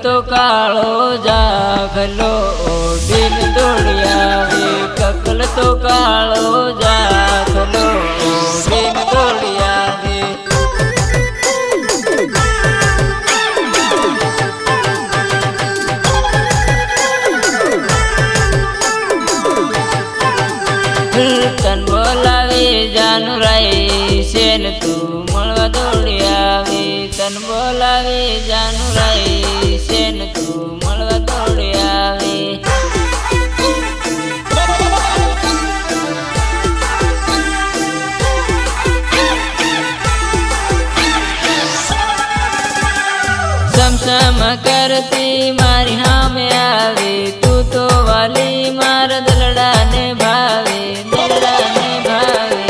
તો કાળો જાગલો ઓડીન દોડી આવે કકલ તો કાળો જાગલો ઓડીન દોડી આવે તન બોલાવે જાનુરાઈ શેન તું મળવા દોડી આવે તન બોલાવે જાનુરાઈ શેન તું મળવા દોડી આવે સમસમ કરતી મારી સામે આવે તું તો વાલી મારા દલડાને ભાવે દલડાને ભાવે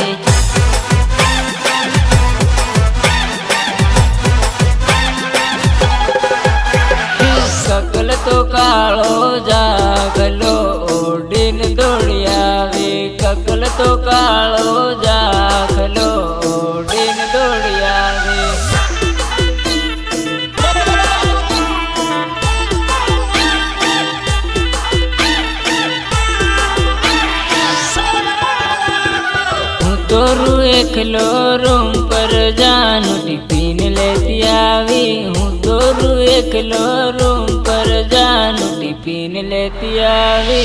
કકલ તો કાળો જાગલો ઓડીન દોડી આવે કકલ તો કાળો જાગલો ઓડીન દોડી આવે तोरू एकलो रूम पर जानू टिफिन लेती आवी हूँ तोरू एकलो रूम पर जानू टिफिन लेती आवी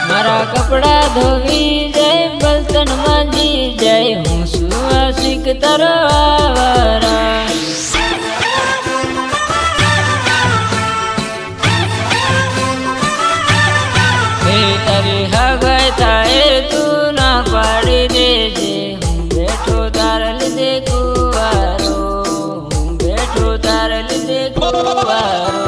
मारा कपड़ा धोवी जय बलतन मांजी जय हूँ सुआसिक तारो आवारा हे तारी हगाई थाए तू ना पाड़ी दे जे हूँ बैठो तार लिदे कुवारो हूँ बैठो तार लिदे कुवारो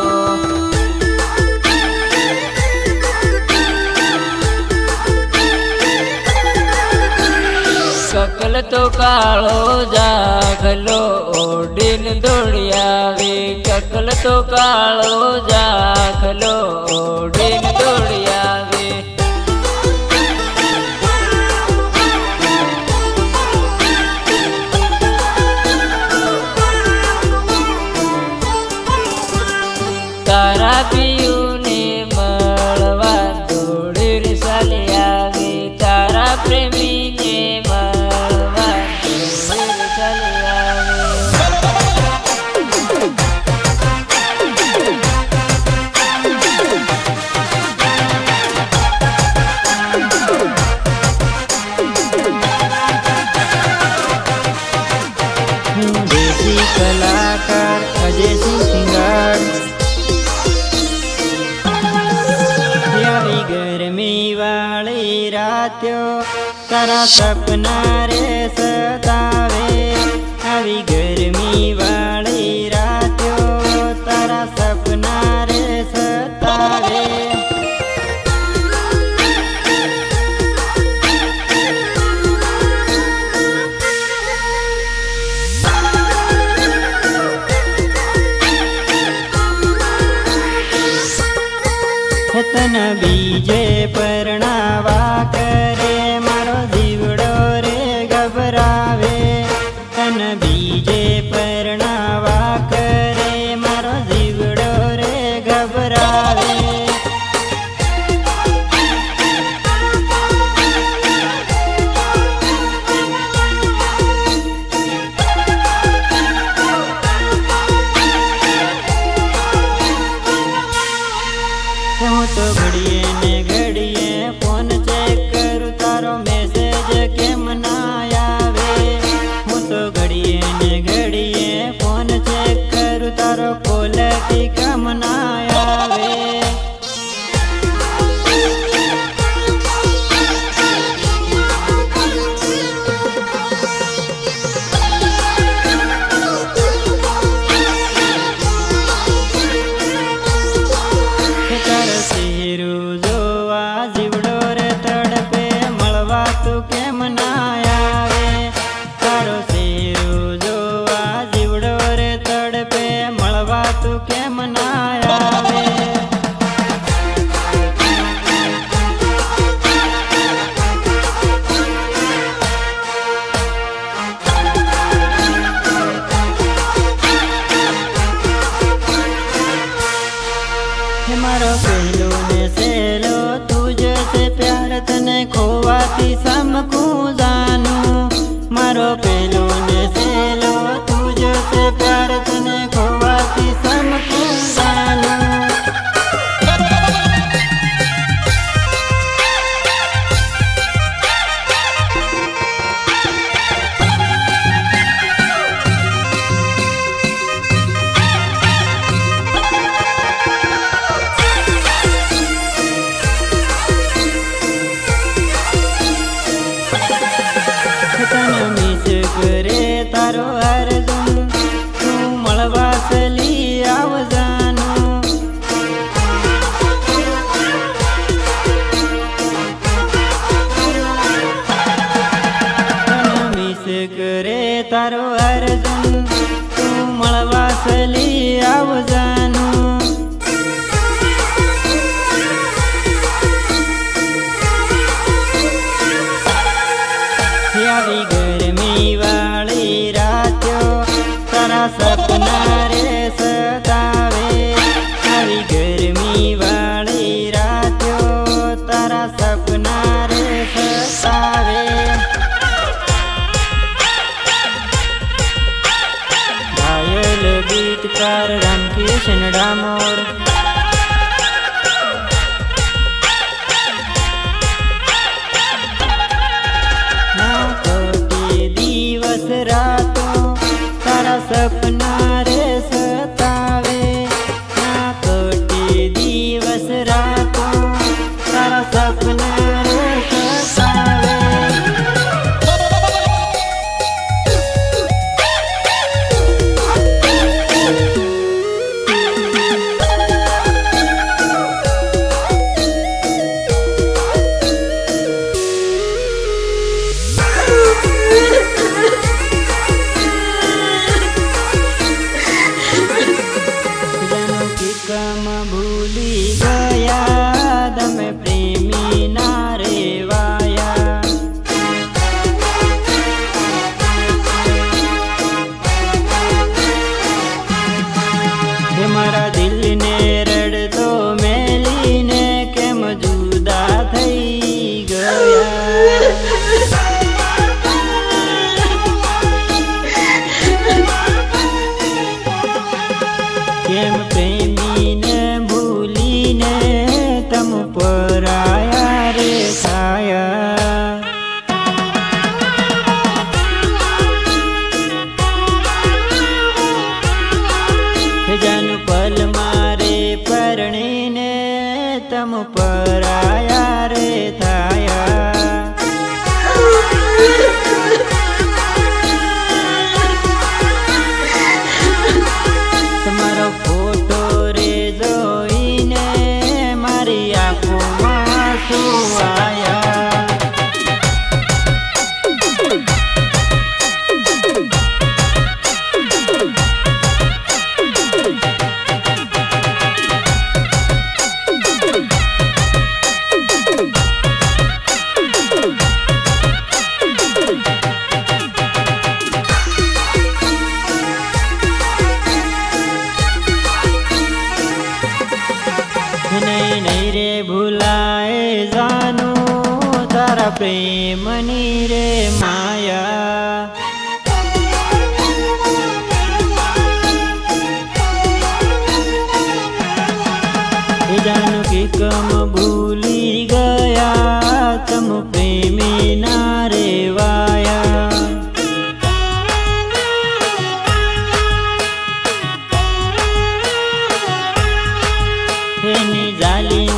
ककल तो काळो जागलो ओडीन दौड़ी आवे ककल तो काळो जागलो ओडीन दौड़ी आवे तारा पियू ने मळवा दौड़ी रे साली आवे तारा प्रेमी ने कलाकार अजय सिंह सिंगार गर्मी वाली रात्यो तारा सपना रे सतावे अभी गर्मी वाली रात्यो तारा सपना रे सतावे तन बीजे परणावा करे मारो जीवड़ो रे घबरावे तन बीजे परणावा करे मारो जीवड़ो रे घबरावे हूँ तो घड़िए ने घड़िए फोन चेक करूँ तारो मैसेज केम ना आवे हूँ तो घड़िए ने घड़िए फोन चेक करूँ तारो कॉल की कम ना आवे जीवड़ो रे तड़पे मलवा तू केम ना आवे કેમ ના આવે. મારો પહેલો ને સહેલો તુજ છે પ્યાર તને ખોવાથી સમકું જાનું. મારો પહેલો ને સહેલો તુજ છે પ્યાર તને ખોવાથી સમકું જાનું. કરે તારો અર્જુન તું મળવા ચલી આવજાનું. મિસ કરે તારો અર્જુન તું મળવા ચલી આવજાનું. આવી ગરમી વાળી રાત્યો તારા સપના રે સતાવે. આવી ગરમી વાળી રાત્યો તારા સપના રે સતાવે. ઘાયલ ગીતકાર રામકૃષ્ણ ડામોર. રાતો તારા સપના રે સતાવે. ના કટે દિવસ રાતો તારા સપના રે સતાવે. ભૂલી ગયા તમે પ્રેમી ના રેવાયા. હે મારા દિલને રડતો મેલીને કેમ જુદા થઈ ગયા. કેમ પ્રેમીને ભૂલીને તમ પરાયા રે છાયા. જન પલ મારે પરણીને તમ પરાયા રે થાયા. તમારો ફોટો રે જોઈને મારી આંખોમાં શું આયા. નહીં નહીં રે ભૂલાય જાનું તારા પ્રેમની રે માયા. જાનું કે કમ ભૂલી ગયા તમ પ્રેમી ના રેવાયા. એની જાલી